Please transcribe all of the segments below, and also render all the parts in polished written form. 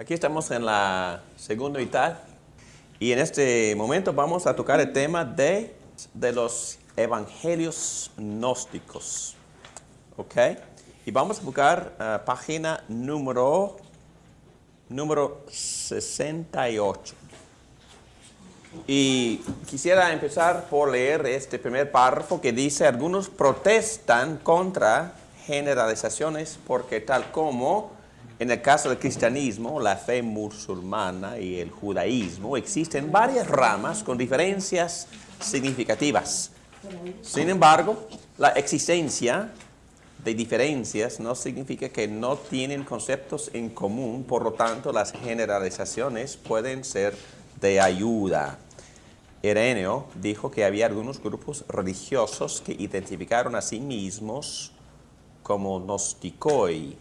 Aquí estamos en la segunda mitad y en este momento vamos a tocar el tema de los evangelios gnósticos. ¿Ok? Y vamos a buscar página número 68. Y quisiera empezar por leer este primer párrafo que dice: algunos protestan contra generalizaciones porque tal como en el caso del cristianismo, la fe musulmana y el judaísmo, existen varias ramas con diferencias significativas. Sin embargo, la existencia de diferencias no significa que no tienen conceptos en común, por lo tanto, las generalizaciones pueden ser de ayuda. Ireneo dijo que había algunos grupos religiosos que identificaron a sí mismos como gnosticoi,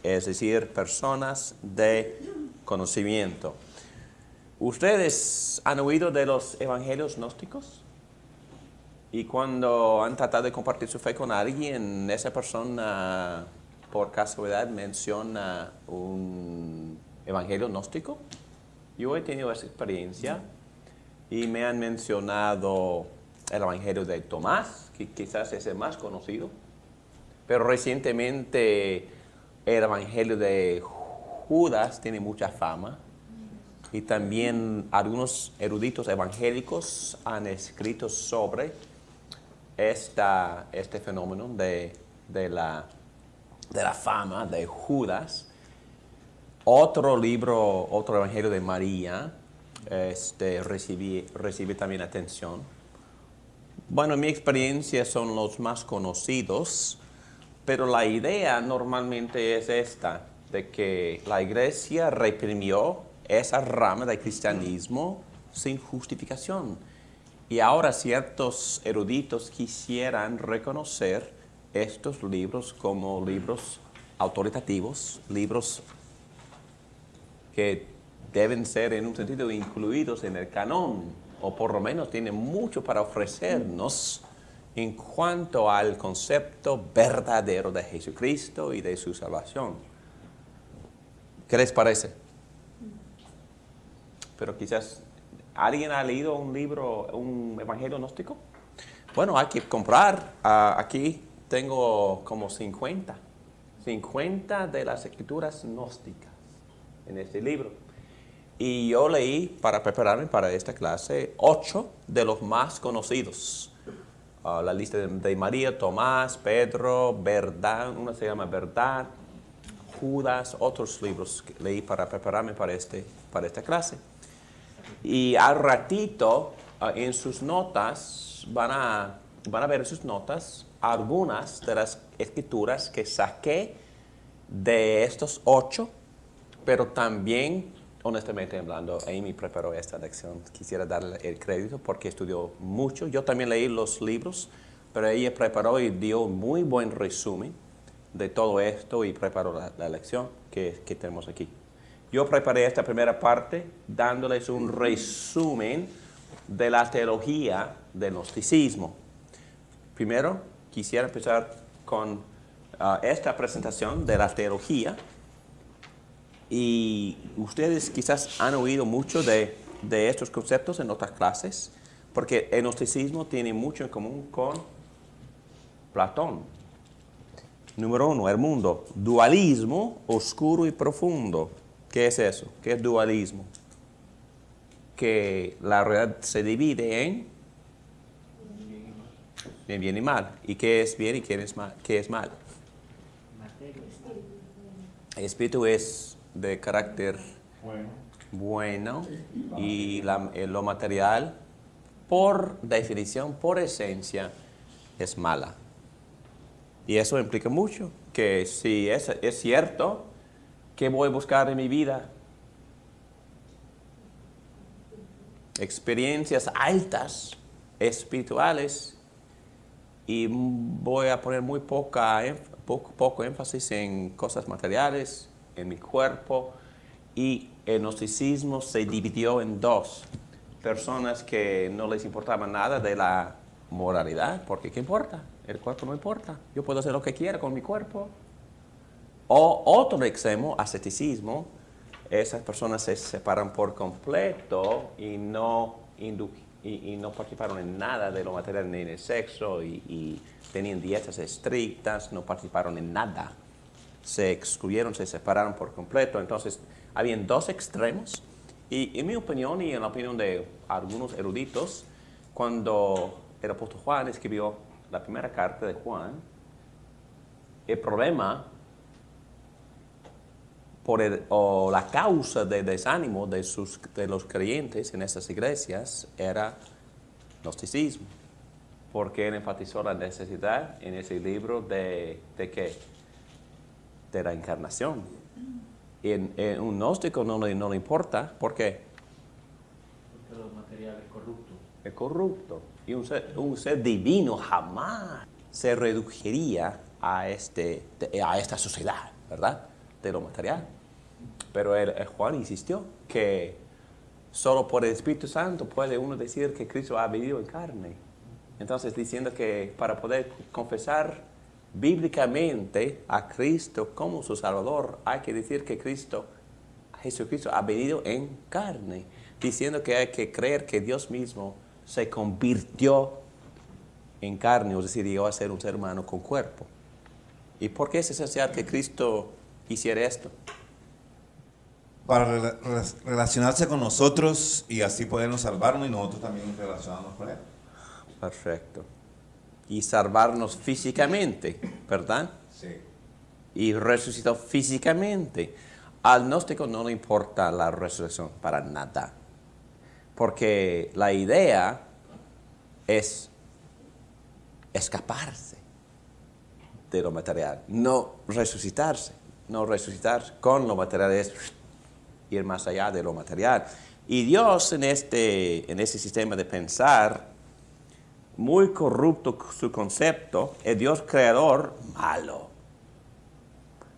es decir, personas de conocimiento. ¿Ustedes han oído de los evangelios gnósticos? Y cuando han tratado de compartir su fe con alguien, esa persona por casualidad menciona un evangelio gnóstico. Yo he tenido esa experiencia y me han mencionado el evangelio de Tomás, que quizás es el más conocido, pero recientemente el evangelio de Judas tiene mucha fama. Y también algunos eruditos evangélicos han escrito sobre este fenómeno de la fama de Judas. Otro libro, otro evangelio de María, recibe también atención. Bueno, en mi experiencia son los más conocidos, pero la idea normalmente es esta, de que la iglesia reprimió esa rama del cristianismo sin justificación. Y ahora ciertos eruditos quisieran reconocer estos libros como libros autoritativos, libros que deben ser en un sentido incluidos en el canon, o por lo menos tienen mucho para ofrecernos en cuanto al concepto verdadero de Jesucristo y de su salvación. ¿Qué les parece? Pero quizás, ¿alguien ha leído un libro, un evangelio gnóstico? Bueno, hay que comprar. Aquí tengo como 50 de las escrituras gnósticas en este libro. Y yo leí, para prepararme para esta clase, 8 de los más conocidos. La lista de María, Tomás, Pedro, Verdad, una se llama Verdad, Judas, otros libros que leí para prepararme para esta clase. Y al ratito, en sus notas, van a ver en sus notas algunas de las escrituras que saqué de estos 8, pero también, honestamente hablando, Amy preparó esta lección. Quisiera darle el crédito porque estudió mucho. Yo también leí los libros, pero ella preparó y dio muy buen resumen de todo esto y preparó la lección que tenemos aquí. Yo preparé esta primera parte dándoles un resumen de la teología del gnosticismo. Primero, quisiera empezar con esta presentación de la teología. Y ustedes quizás han oído mucho de estos conceptos en otras clases, porque el gnosticismo tiene mucho en común con Platón. Número 1, el mundo. Dualismo oscuro y profundo. ¿Qué es eso? ¿Qué es dualismo? Que la realidad se divide en bien y mal. ¿Y qué es bien y qué es mal? ¿Qué es mal? El espíritu es de carácter bueno y lo material, por definición, por esencia, es mala. Y eso implica mucho, que si es cierto, ¿qué voy a buscar en mi vida? Experiencias altas, espirituales, y voy a poner muy poco énfasis en cosas materiales, en mi cuerpo. Y el gnosticismo se dividió en 2. Personas que no les importaba nada de la moralidad, porque ¿qué importa? El cuerpo no importa. Yo puedo hacer lo que quiera con mi cuerpo. O otro extremo, asceticismo, esas personas se separan por completo y no participaron en nada de lo material ni en el sexo y tenían dietas estrictas, no participaron en nada. Se excluyeron, se separaron por completo. Entonces, habían dos extremos. Y en mi opinión y en la opinión de algunos eruditos, cuando el apóstol Juan escribió la primera carta de Juan, el problema o la causa de desánimo de los creyentes en esas iglesias era gnosticismo, porque él enfatizó la necesidad en ese libro de ¿qué? De la encarnación. Y en un gnóstico no le importa, ¿por qué? Porque lo material es corrupto. Es corrupto. Y un ser divino jamás se reduciría a esta sociedad, ¿verdad? De lo material. Pero Juan insistió que solo por el Espíritu Santo puede uno decir que Cristo ha venido en carne. Entonces, diciendo que para poder confesar bíblicamente a Cristo como su Salvador, hay que decir que Jesucristo ha venido en carne. Diciendo que hay que creer que Dios mismo se convirtió en carne, o decir, llegó a ser un ser humano con cuerpo. ¿Y por qué es esencial que Cristo hiciera esto? Para relacionarse con nosotros y así podernos salvarnos y nosotros también relacionarnos con Él. Perfecto. Y salvarnos físicamente, ¿verdad? Sí. Y resucitó físicamente. Al gnóstico no le importa la resurrección para nada. Porque la idea es escaparse de lo material, no resucitarse. No resucitar con lo material es ir más allá de lo material. Y Dios en este sistema de pensar, muy corrupto su concepto, el Dios creador malo,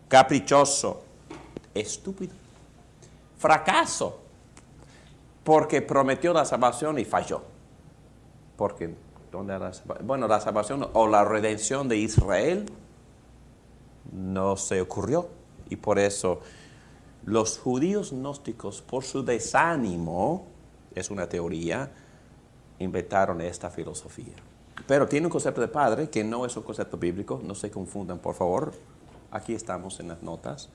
caprichoso, estúpido, fracaso, porque prometió la salvación y falló. Porque, la salvación o la redención de Israel no se ocurrió. Y por eso los judíos gnósticos, por su desánimo, es una teoría, inventaron esta filosofía. Pero tiene un concepto de padre que no es un concepto bíblico, no se confundan por favor. Aquí estamos en las notas.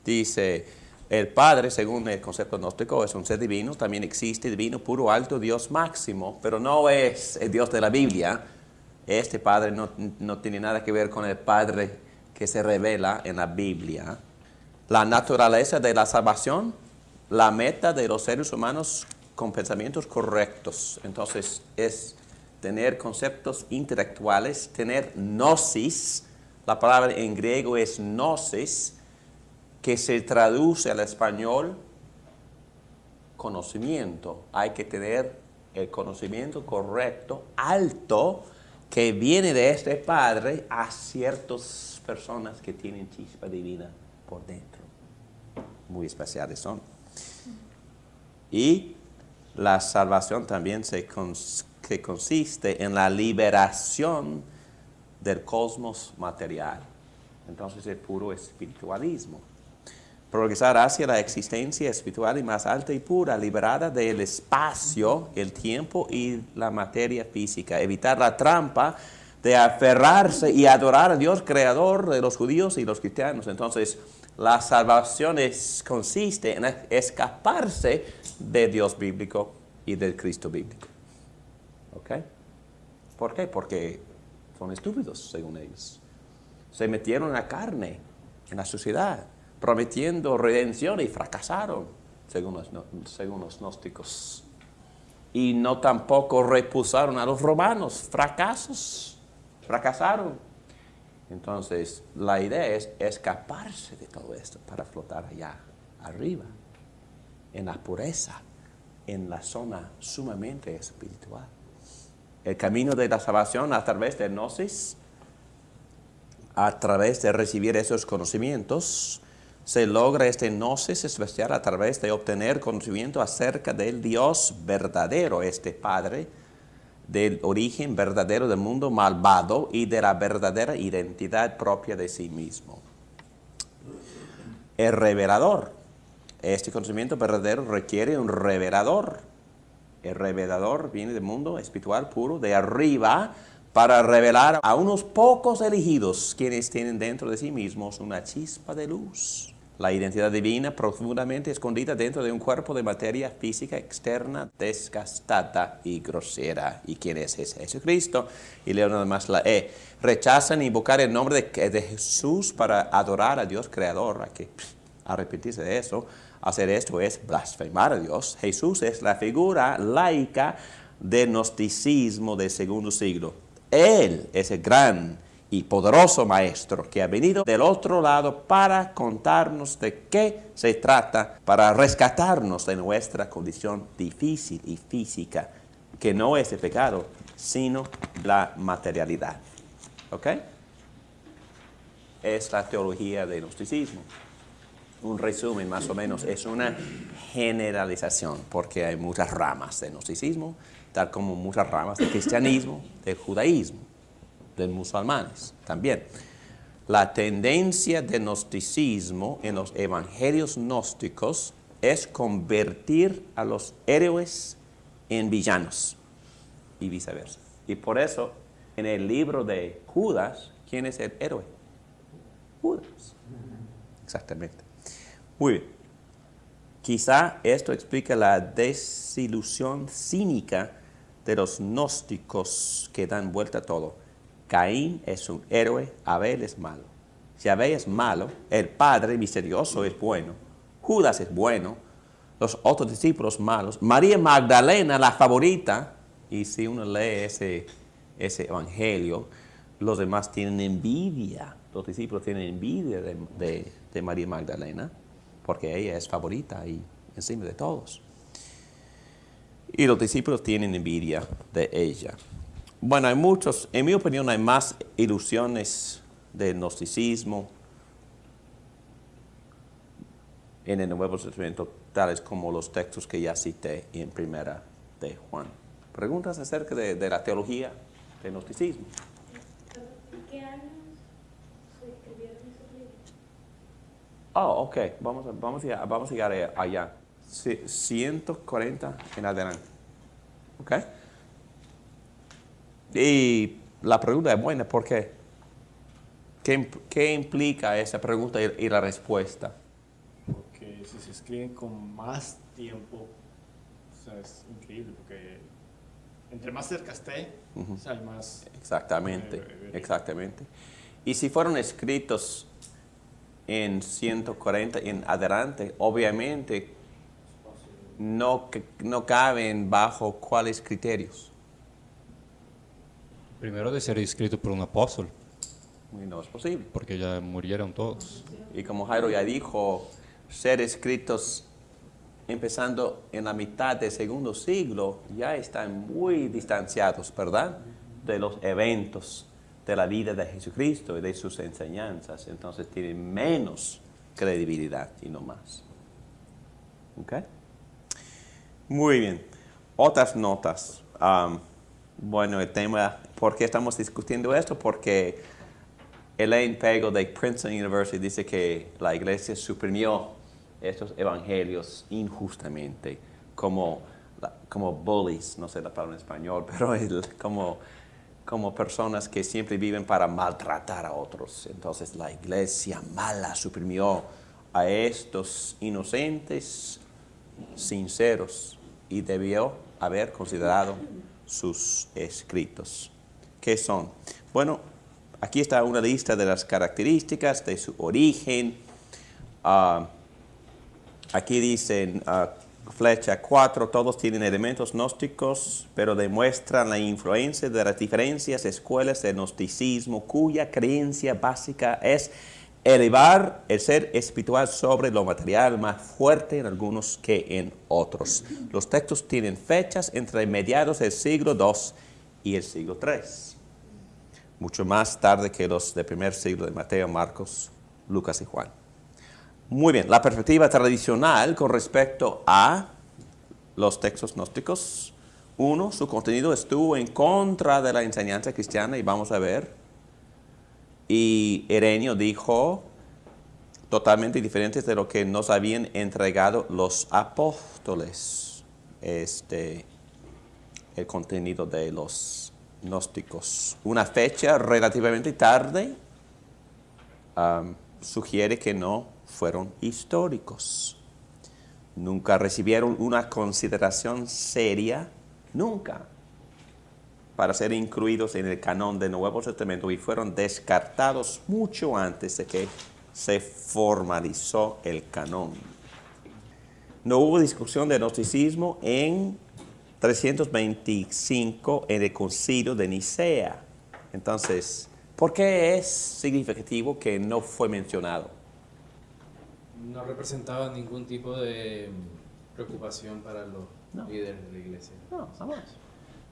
Dice, el Padre, según el concepto gnóstico, es un ser divino, también existe divino, puro, alto, Dios máximo, pero no es el Dios de la Biblia. Este Padre no tiene nada que ver con el Padre que se revela en la Biblia. La naturaleza de la salvación, la meta de los seres humanos con pensamientos correctos. Entonces, es tener conceptos intelectuales, tener gnosis. La palabra en griego es gnosis, que se traduce al español conocimiento. Hay que tener el conocimiento correcto, alto, que viene de este Padre a ciertas personas que tienen chispa divina por dentro. Muy especiales son. Y la salvación también que consiste en la liberación del cosmos material. Entonces es puro espiritualismo. Progresar hacia la existencia espiritual y más alta y pura, liberada del espacio, el tiempo y la materia física. Evitar la trampa de aferrarse y adorar a Dios creador de los judíos y los cristianos. Entonces, la salvación consiste en escaparse de Dios bíblico y del Cristo bíblico. ¿Ok? ¿Por qué? Porque son estúpidos, según ellos. Se metieron en la carne, en la sociedad, prometiendo redención y fracasaron, según los gnósticos. Y no tampoco repusaron a los romanos, fracasaron. Entonces, la idea es escaparse de todo esto para flotar allá arriba, en la pureza, en la zona sumamente espiritual. El camino de la salvación a través de gnosis, a través de recibir esos conocimientos, se logra este gnosis especial a través de obtener conocimiento acerca del Dios verdadero, este Padre, del origen verdadero del mundo malvado y de la verdadera identidad propia de sí mismo. El revelador Este conocimiento verdadero requiere un revelador. El revelador viene del mundo espiritual puro, de arriba, para revelar a unos pocos elegidos, quienes tienen dentro de sí mismos una chispa de luz. La identidad divina profundamente escondida dentro de un cuerpo de materia física externa, desgastada y grosera. ¿Y quién es ese? Jesucristo. Y leo nada más la E. Rechazan invocar el nombre de Jesús para adorar a Dios Creador. Hay que arrepentirse de eso. Hacer esto es blasfemar a Dios. Jesús es la figura laica del gnosticismo del segundo siglo. Él es el gran y poderoso Maestro que ha venido del otro lado para contarnos de qué se trata, para rescatarnos de nuestra condición difícil y física, que no es el pecado, sino la materialidad. ¿Ok? Es la teología del gnosticismo. Un resumen más o menos, es una generalización, porque hay muchas ramas del gnosticismo, tal como muchas ramas del cristianismo, del judaísmo, de musulmanes también. La tendencia del gnosticismo en los evangelios gnósticos es convertir a los héroes en villanos y viceversa. Y por eso, en el libro de Judas, ¿quién es el héroe? Judas. Exactamente. Muy bien. Quizá esto explica la desilusión cínica de los gnósticos que dan vuelta a todo. Caín es un héroe, Abel es malo. Si Abel es malo, el Padre misterioso es bueno, Judas es bueno, los otros discípulos malos, María Magdalena, la favorita, y si uno lee ese evangelio, los demás tienen envidia, los discípulos tienen envidia de María Magdalena, porque ella es favorita y encima de todos. Y los discípulos tienen envidia de ella. Bueno, hay muchos, en mi opinión, hay más ilusiones del gnosticismo en el Nuevo Testamento, tales como los textos que ya cité en Primera de Juan. ¿Preguntas acerca de la teología del gnosticismo? ¿En qué años se escribieron esos libros? Oh, ok, vamos a llegar allá. 140 en adelante. Ok. Y la pregunta es buena, ¿por qué? ¿Qué implica esa pregunta y la respuesta? Porque si se escriben con más tiempo, o sea, es increíble, porque entre más cerca esté, o sea, hay más... Exactamente, exactamente. Y si fueron escritos en 140 en adelante, obviamente no caben bajo cuáles criterios. Primero de ser escrito por un apóstol, Y no es posible. porque ya murieron todos. Y como Jairo ya dijo, ser escritos empezando en la mitad del segundo siglo ya están muy distanciados, ¿verdad?, de los eventos de la vida de Jesucristo y de sus enseñanzas. Entonces tienen menos credibilidad y no más. ¿Ok? Muy bien. Otras notas. Bueno, el tema, ¿por qué estamos discutiendo esto? Porque Elaine Pagel de Princeton University dice que la iglesia suprimió estos evangelios injustamente, como bullies, no sé la palabra en español, pero como personas que siempre viven para maltratar a otros. Entonces la iglesia mala suprimió a estos inocentes, sinceros, y debió haber considerado sus escritos. ¿Qué son? Bueno, aquí está una lista de las características de su origen. Aquí dicen, flecha 4, todos tienen elementos gnósticos, pero demuestran la influencia de las diferentes escuelas del gnosticismo, cuya creencia básica es elevar el ser espiritual sobre lo material, más fuerte en algunos que en otros. Los textos tienen fechas entre mediados del siglo II y el siglo III, mucho más tarde que los del primer siglo de Mateo, Marcos, Lucas y Juan. Muy bien, la perspectiva tradicional con respecto a los textos gnósticos. 1, su contenido estuvo en contra de la enseñanza cristiana, y vamos a ver. Y Ireneo dijo, totalmente diferentes de lo que nos habían entregado los apóstoles. El contenido de los gnósticos. Una fecha relativamente tarde sugiere que no fueron históricos. Nunca recibieron una consideración seria, nunca, para ser incluidos en el canon del Nuevo Testamento y fueron descartados mucho antes de que se formalizó el canon. No hubo discusión de gnosticismo en 325 en el Concilio de Nicea. Entonces, ¿por qué es significativo que no fue mencionado? No representaba ningún tipo de preocupación para los líderes de la iglesia. No, jamás.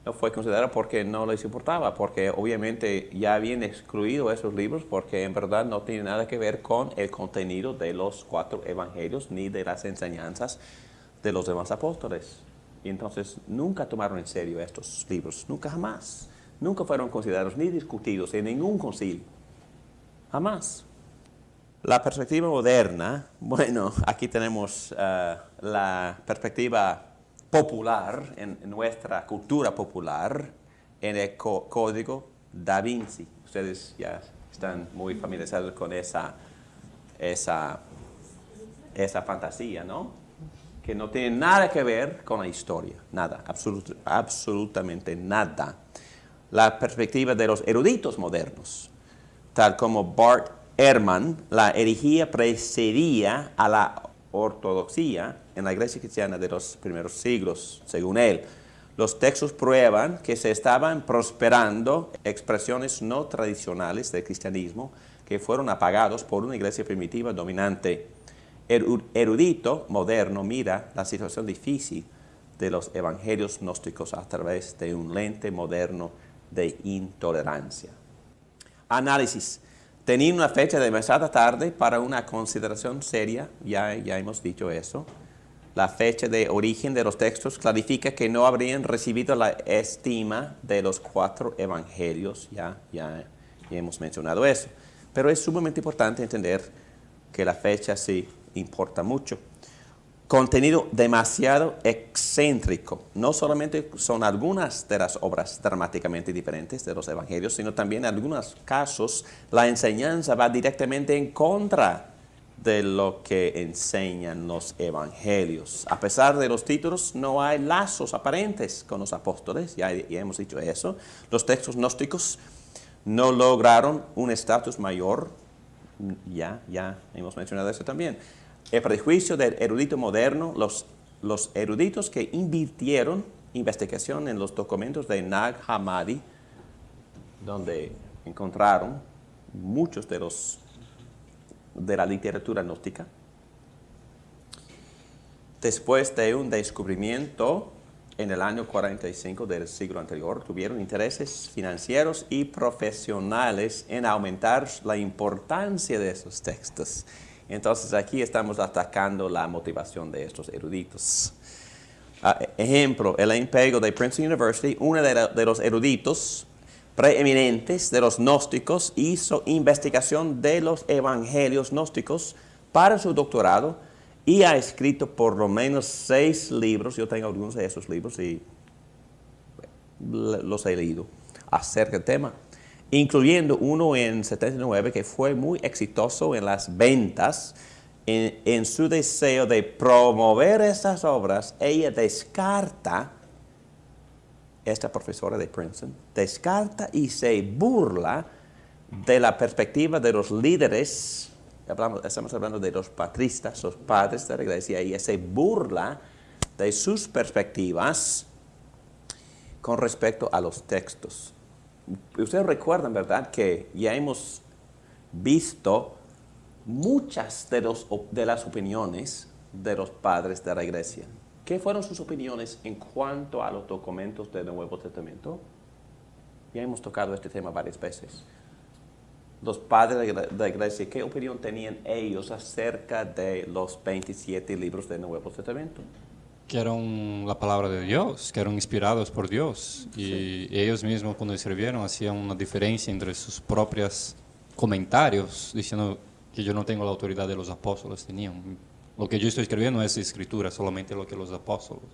No fue considerado porque no les importaba, porque obviamente ya habían excluido esos libros porque en verdad no tiene nada que ver con el contenido de los 4 evangelios ni de las enseñanzas de los demás apóstoles. Y entonces nunca tomaron en serio estos libros, nunca jamás. Nunca fueron considerados ni discutidos en ningún concilio. Jamás. La perspectiva moderna, bueno, aquí tenemos la perspectiva popular, en nuestra cultura popular, en el Código Da Vinci. Ustedes ya están muy familiarizados con esa fantasía, ¿no? Que no tiene nada que ver con la historia, nada, absolutamente nada. La perspectiva de los eruditos modernos, tal como Bart Ehrman, la herejía precedía a la ortodoxia en la iglesia cristiana de los primeros siglos, según él. Los textos prueban que se estaban prosperando expresiones no tradicionales del cristianismo que fueron apagados por una iglesia primitiva dominante. El erudito moderno mira la situación difícil de los evangelios gnósticos a través de un lente moderno de intolerancia. Análisis. Tenía una fecha demasiado tarde para una consideración seria, ya hemos dicho eso. La fecha de origen de los textos clarifica que no habrían recibido la estima de los 4 evangelios, ya hemos mencionado eso. Pero es sumamente importante entender que la fecha sí importa mucho. Contenido demasiado excéntrico. No solamente son algunas de las obras dramáticamente diferentes de los evangelios, sino también en algunos casos la enseñanza va directamente en contra de lo que enseñan los evangelios. A pesar de los títulos, no hay lazos aparentes con los apóstoles, ya hemos dicho eso. Los textos gnósticos no lograron un estatus mayor, ya hemos mencionado eso también. El prejuicio del erudito moderno, los eruditos que invirtieron investigación en los documentos de Nag Hammadi, donde encontraron muchos de la literatura gnóstica, después de un descubrimiento en el año 45 del siglo anterior, tuvieron intereses financieros y profesionales en aumentar la importancia de esos textos. Entonces aquí estamos atacando la motivación de estos eruditos. Ejemplo, Elaine Pagel de Princeton University, uno de los eruditos preeminentes de los gnósticos, hizo investigación de los evangelios gnósticos para su doctorado y ha escrito por lo menos 6 libros. Yo tengo algunos de esos libros y los he leído acerca del tema, incluyendo uno en 79 que fue muy exitoso en las ventas. En su deseo de promover estas obras, ella descarta, esta profesora de Princeton, descarta y se burla de la perspectiva de los líderes. Estamos hablando de los patristas, los padres de la iglesia, y ella se burla de sus perspectivas con respecto a los textos. Ustedes recuerdan, ¿verdad?, que ya hemos visto muchas de las opiniones de los padres de la iglesia. ¿Qué fueron sus opiniones en cuanto a los documentos del Nuevo Testamento? Ya hemos tocado este tema varias veces. Los padres de la iglesia, ¿qué opinión tenían ellos acerca de los 27 libros del Nuevo Testamento? Que eran la palabra de Dios, que eran inspirados por Dios. Y ellos mismos cuando escribieron hacían una diferencia entre sus propios comentarios, diciendo que yo no tengo la autoridad de los apóstoles tenían. Lo que yo estoy escribiendo es escritura, solamente lo que los apóstoles.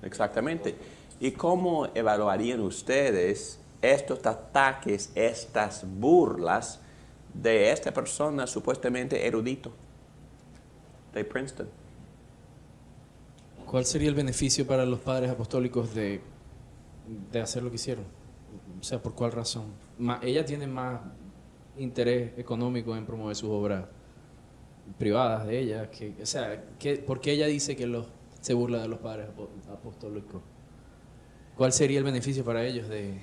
Exactamente. ¿Y cómo evaluarían ustedes estos ataques, estas burlas de esta persona supuestamente erudito de Princeton? ¿Cuál sería el beneficio para los padres apostólicos de hacer lo que hicieron? O sea, ¿por cuál razón? Ella tiene más interés económico en promover sus obras privadas de ella. O sea, ¿por qué ella dice que se burla de los padres apostólicos? ¿Cuál sería el beneficio para ellos de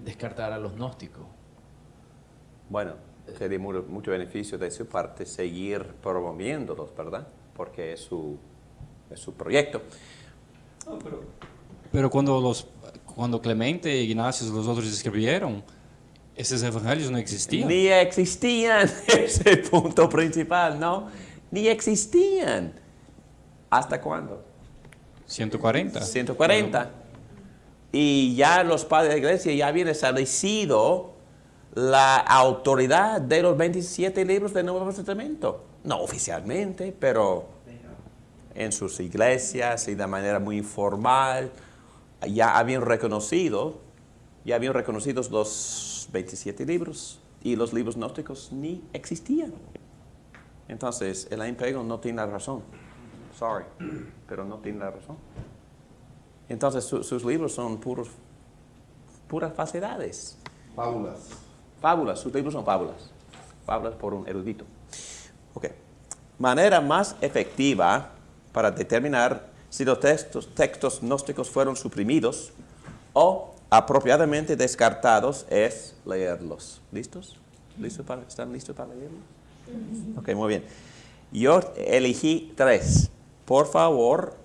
descartar a los gnósticos? Bueno, sería mucho beneficio de su parte seguir promoviéndolos, ¿verdad? Porque es su proyecto. Pero cuando Clemente, Ignacio y los otros escribieron, esos evangelios no existían. Ni existían, ese es el punto principal, ¿no? Ni existían. ¿Hasta cuándo? 140. 140. Y ya los padres de la iglesia ya habían establecido la autoridad de los 27 libros del Nuevo Testamento. No oficialmente, pero en sus iglesias y de manera muy informal ya habían reconocidos los 27 libros, y los libros gnósticos ni existían. Entonces, el impego no tiene la razón. Sorry, pero no tiene la razón. Entonces, sus libros son puras falsedades. Fábulas, sus libros son fábulas. Fábulas por un erudito. Ok. Manera más efectiva para determinar si los textos gnósticos fueron suprimidos o apropiadamente descartados es leerlos. ¿Listos? ¿Están listos para leerlos? Ok, muy bien. Yo elegí 3. Por favor,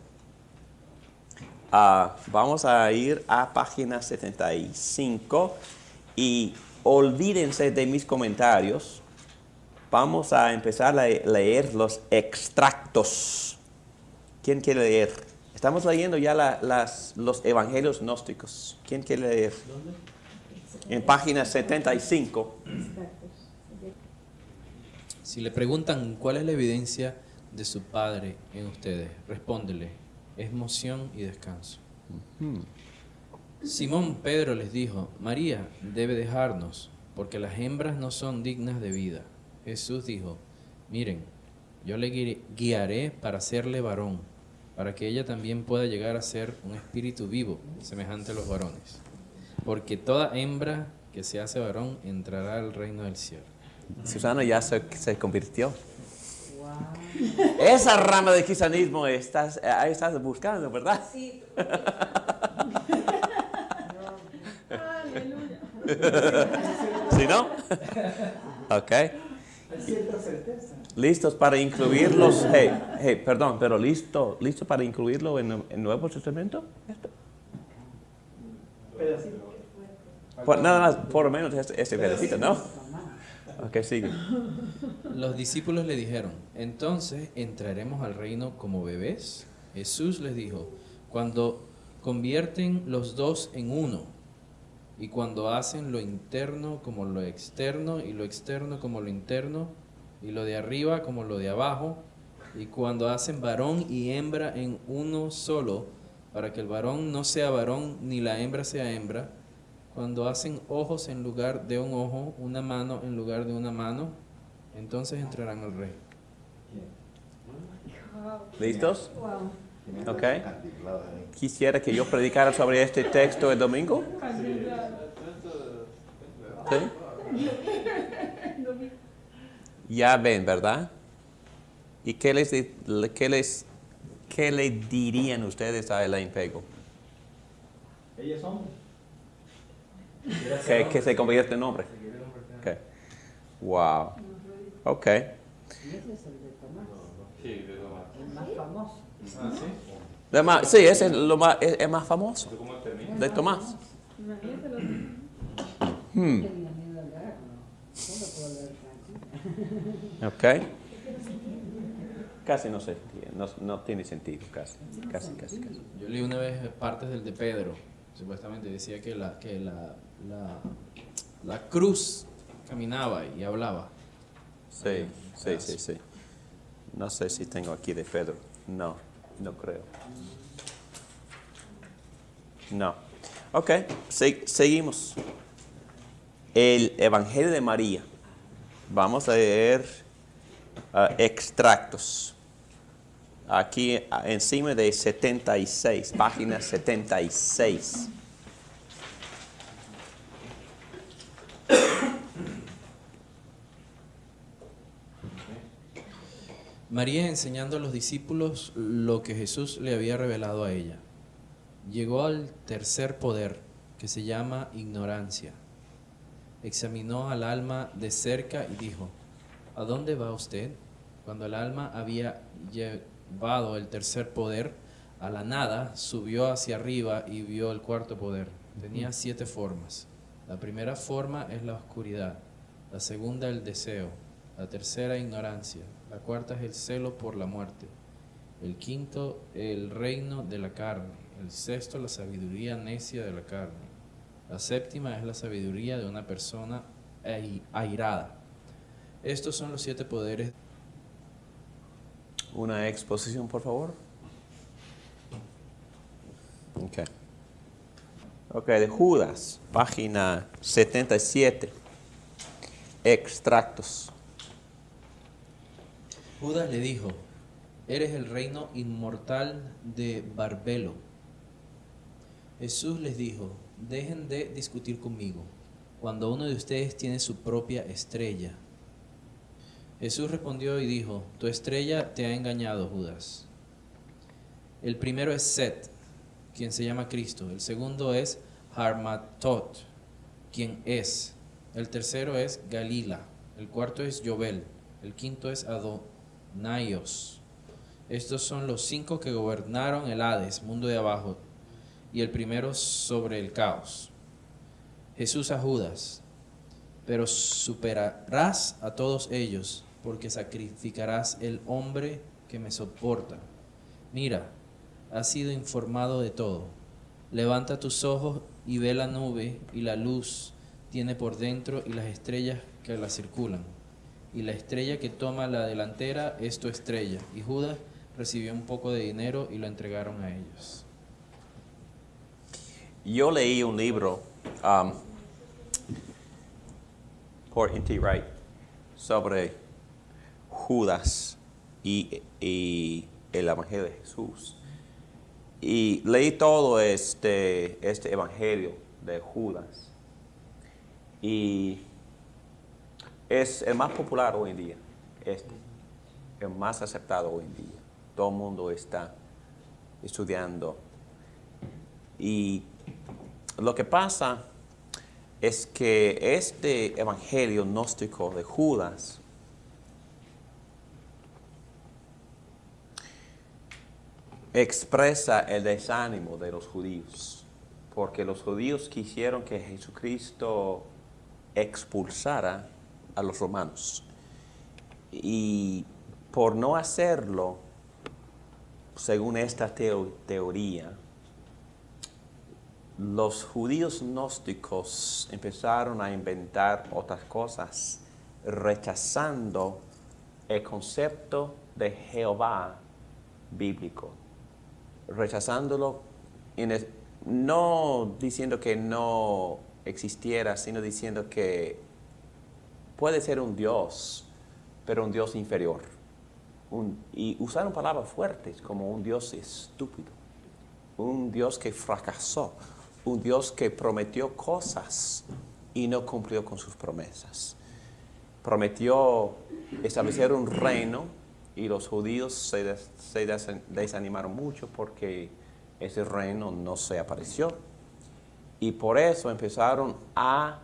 vamos a ir a página 75 y olvídense de mis comentarios. Vamos a empezar a leer los extractos. ¿Quién quiere leer? Estamos leyendo ya los evangelios gnósticos. ¿Quién quiere leer? En página 75. Si le preguntan cuál es la evidencia de su Padre en ustedes, respóndele, es moción y descanso. Simón Pedro les dijo, María debe dejarnos, porque las hembras no son dignas de vida. Jesús dijo, miren, yo le guiaré para hacerle varón, para que ella también pueda llegar a ser un espíritu vivo, semejante a los varones. Porque toda hembra que se hace varón entrará al reino del cielo. Susana ya se convirtió. Wow. Esa rama del cristianismo ahí estás buscando, ¿verdad? Sí. ¿Sí, no? Ok. ¿Listos para incluirlos? Perdón, pero ¿listo para incluirlo en el Nuevo Testamento? Nada más, por lo menos este pedacito, ¿no? Ok, sigue. Los discípulos le dijeron, entonces entraremos al reino como bebés. Jesús les dijo, cuando convierten los dos en uno, y cuando hacen lo interno como lo externo, y lo externo como lo interno, y lo de arriba como lo de abajo, y cuando hacen varón y hembra en uno solo, para que el varón no sea varón ni la hembra sea hembra, cuando hacen ojos en lugar de un ojo, una mano en lugar de una mano, entonces entrarán al reino. ¿Listos? Ok. ¿Quisiera que yo predicara sobre este texto el domingo? ¿Sí? Ya ven, ¿verdad? ¿Y qué le dirían ustedes a Elaine Pego? Ellos son. Que se convierte en hombre. Okay. Wow. Ok. Ese es el de Tomás. Sí, de Tomás. El más famoso. Ah, ¿sí? Sí, ese es el más famoso. De Tomás. Tenía miedo al leerlo. Solo puedo leer tranquilo. Ok. Casi no tiene sentido, casi. Yo leí una vez partes del de Pedro, supuestamente decía que la cruz caminaba y hablaba. Sí, sí. No sé si tengo aquí de Pedro. No creo. No. Ok, seguimos. El Evangelio de María. Vamos a leer extractos. Aquí encima de 76, página 76. María enseñando a los discípulos lo que Jesús le había revelado a ella. Llegó al tercer poder, que se llama ignorancia. Examinó al alma de cerca y dijo: ¿a dónde va usted? Cuando el alma había llevado el tercer poder a la nada, subió hacia arriba y vio el cuarto poder. Tenía 7 formas. La primera forma es la oscuridad, la segunda el deseo, la tercera ignorancia, la cuarta es el celo por la muerte, el quinto el reino de la carne, el sexto la sabiduría necia de la carne, la séptima es la sabiduría de una persona airada. Estos son los 7 poderes. Una exposición, por favor. Ok, de Judas, página 77. Extractos. Judas le dijo: eres el reino inmortal de Barbelo. Jesús les dijo: dejen de discutir conmigo, cuando uno de ustedes tiene su propia estrella. Jesús respondió y dijo: tu estrella te ha engañado, Judas. El primero es Set, quien se llama Cristo. El segundo es Harmatot, quien es. El tercero es Galila. El cuarto es Yobel. El quinto es Adonaios. Estos son los 5 que gobernaron el Hades, mundo de abajo, y el primero sobre el caos. Jesús a Judas: pero superarás a todos ellos, porque sacrificarás el hombre que me soporta. Mira, has sido informado de todo. Levanta tus ojos y ve la nube, y la luz tiene por dentro y las estrellas que la circulan. Y la estrella que toma la delantera es tu estrella. Y Judas recibió un poco de dinero y lo entregaron a ellos. Yo leí un libro por N.T. Wright sobre Judas y el Evangelio de Jesús. Y leí todo este Evangelio de Judas. Y es el más popular hoy en día, el más aceptado hoy en día. Todo el mundo está estudiando. Y lo que pasa es que este evangelio gnóstico de Judas expresa el desánimo de los judíos, porque los judíos quisieron que Jesucristo expulsara a los romanos. Y por no hacerlo, según esta teoría, los judíos gnósticos empezaron a inventar otras cosas, rechazando el concepto de Jehová bíblico, rechazándolo, no diciendo que no existiera, sino diciendo que puede ser un Dios, pero un Dios inferior. Y usaron palabras fuertes como un Dios estúpido, un Dios que fracasó, un Dios que prometió cosas y no cumplió con sus promesas. Prometió establecer un reino y los judíos se desanimaron mucho porque ese reino no se apareció. Y por eso empezaron a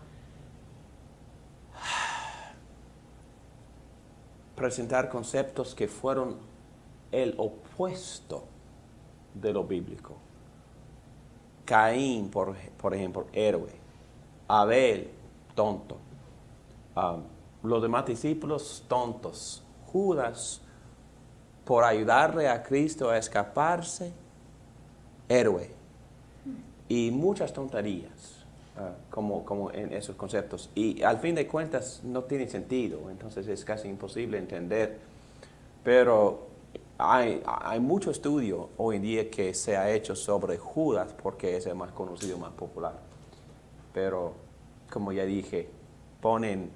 presentar conceptos que fueron el opuesto de lo bíblico. Caín, por ejemplo, héroe. Abel, tonto. Los demás discípulos, tontos. Judas, por ayudarle a Cristo a escaparse, héroe. Y muchas tonterías. como en esos conceptos. Y al fin de cuentas no tiene sentido, entonces es casi imposible entender. Pero hay mucho estudio hoy en día que se ha hecho sobre Judas porque es el más conocido, más popular. Pero, como ya dije, ponen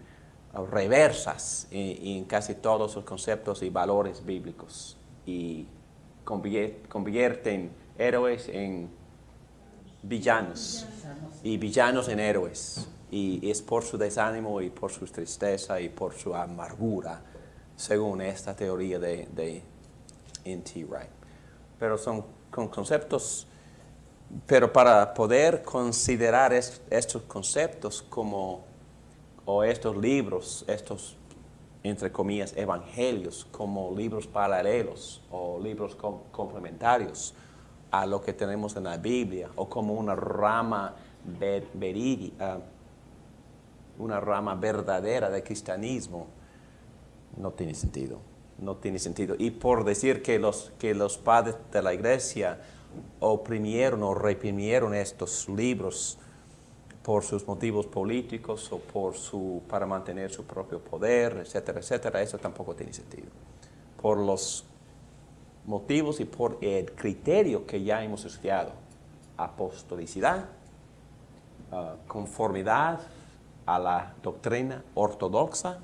reversas en casi todos los conceptos y valores bíblicos y convierten héroes en villanos y villanos en héroes. Y es por su desánimo y por su tristeza y por su amargura, según esta teoría de N.T. Wright. Pero son conceptos, pero para poder considerar estos conceptos o estos libros, estos, entre comillas, evangelios, como libros paralelos o libros complementarios a lo que tenemos en la Biblia, o como una rama una rama verdadera del cristianismo, no tiene sentido. No tiene sentido. Y por decir que los padres de la iglesia oprimieron o reprimieron estos libros por sus motivos políticos o para mantener su propio poder, etcétera, etcétera, eso tampoco tiene sentido. Por los motivos y por el criterio que ya hemos estudiado: apostolicidad, conformidad a la doctrina ortodoxa,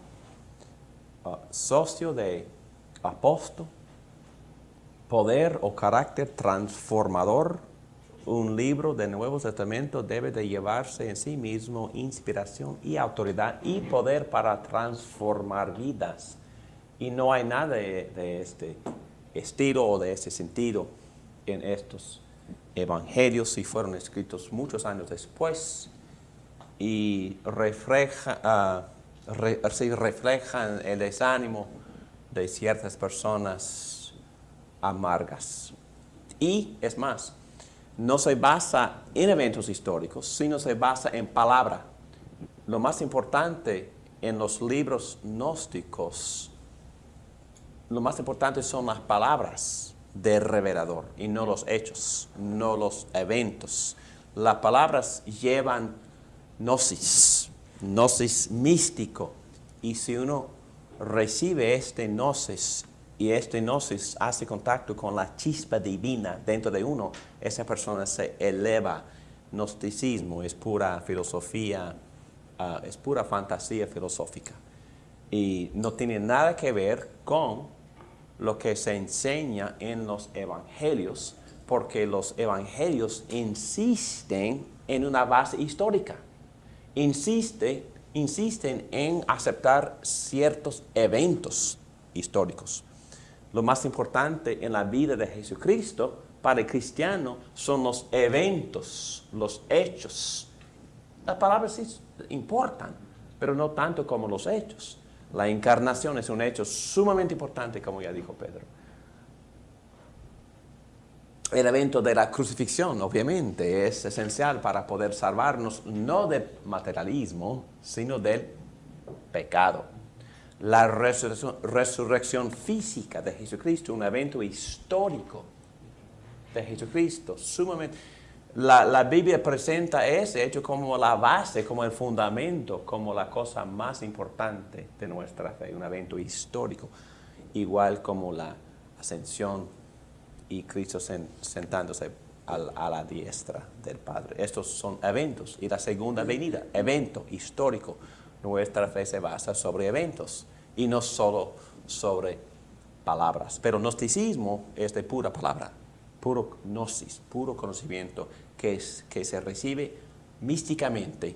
socio de apóstol, poder o carácter transformador. Un libro del Nuevo Testamento debe de llevarse en sí mismo inspiración y autoridad y poder para transformar vidas. Y no hay nada de este estilo o de ese sentido en estos evangelios, si fueron escritos muchos años después y reflejan el desánimo de ciertas personas amargas. Y es más, no se basa en eventos históricos, sino se basa en palabra. Lo más importante en los libros gnósticos, lo más importante son las palabras del revelador y no los hechos, no los eventos. Las palabras llevan gnosis místico, y si uno recibe este gnosis y este gnosis hace contacto con la chispa divina dentro de uno, esa persona se eleva. Gnosticismo es pura filosofía, es pura fantasía filosófica y no tiene nada que ver con lo que se enseña en los evangelios, porque los evangelios insisten en una base histórica, insisten en aceptar ciertos eventos históricos. Lo más importante en la vida de Jesucristo para el cristiano son los eventos, los hechos. Las palabras sí importan, pero no tanto como los hechos. La encarnación es un hecho sumamente importante, como ya dijo Pedro. El evento de la crucifixión, obviamente, es esencial para poder salvarnos, no del materialismo, sino del pecado. La resurrección física de Jesucristo, un evento histórico de Jesucristo, sumamente. La Biblia presenta ese hecho como la base, como el fundamento, como la cosa más importante de nuestra fe, un evento histórico, igual como la ascensión y Cristo sentándose a la diestra del Padre. Estos son eventos. Y la segunda venida, evento histórico. Nuestra fe se basa sobre eventos y no solo sobre palabras. Pero gnosticismo es de pura palabra, puro gnosis, puro conocimiento que se recibe místicamente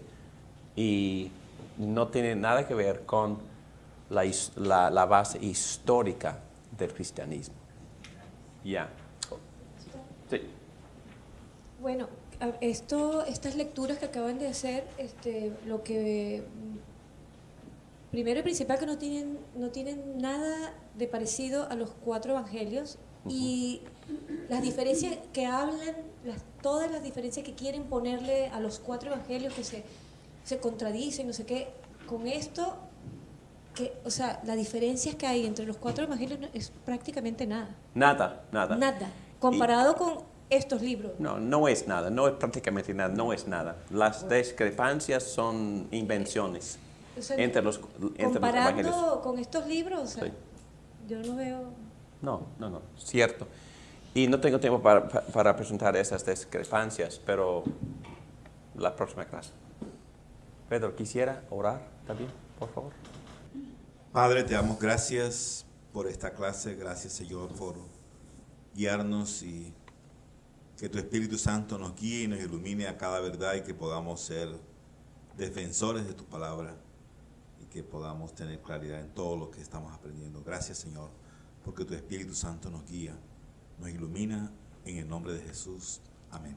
y no tiene nada que ver con la base histórica del cristianismo. Ya. Sí. Bueno, estas lecturas que acaban de hacer, lo que primero y principal que no tienen nada de parecido a los 4 evangelios, y las diferencias que hablan, todas las diferencias que quieren ponerle a los 4 evangelios que se contradicen, no sé qué, con esto, o sea, las diferencias que hay entre los 4 evangelios es prácticamente nada. Nada. Nada. Comparado con estos libros. No, no es nada, no es prácticamente nada, no es nada. Las discrepancias son invenciones O sea, entre los evangelios. comparando con estos libros, o sea, Sí. yo no veo... No, cierto. Y no tengo tiempo para presentar esas discrepancias, pero la próxima clase. Pedro, quisiera orar también, por favor. Padre, te damos gracias por esta clase, gracias Señor por guiarnos y que tu Espíritu Santo nos guíe y nos ilumine a cada verdad y que podamos ser defensores de tu palabra y que podamos tener claridad en todo lo que estamos aprendiendo. Gracias Señor, porque tu Espíritu Santo nos guía, nos ilumina en el nombre de Jesús. Amén.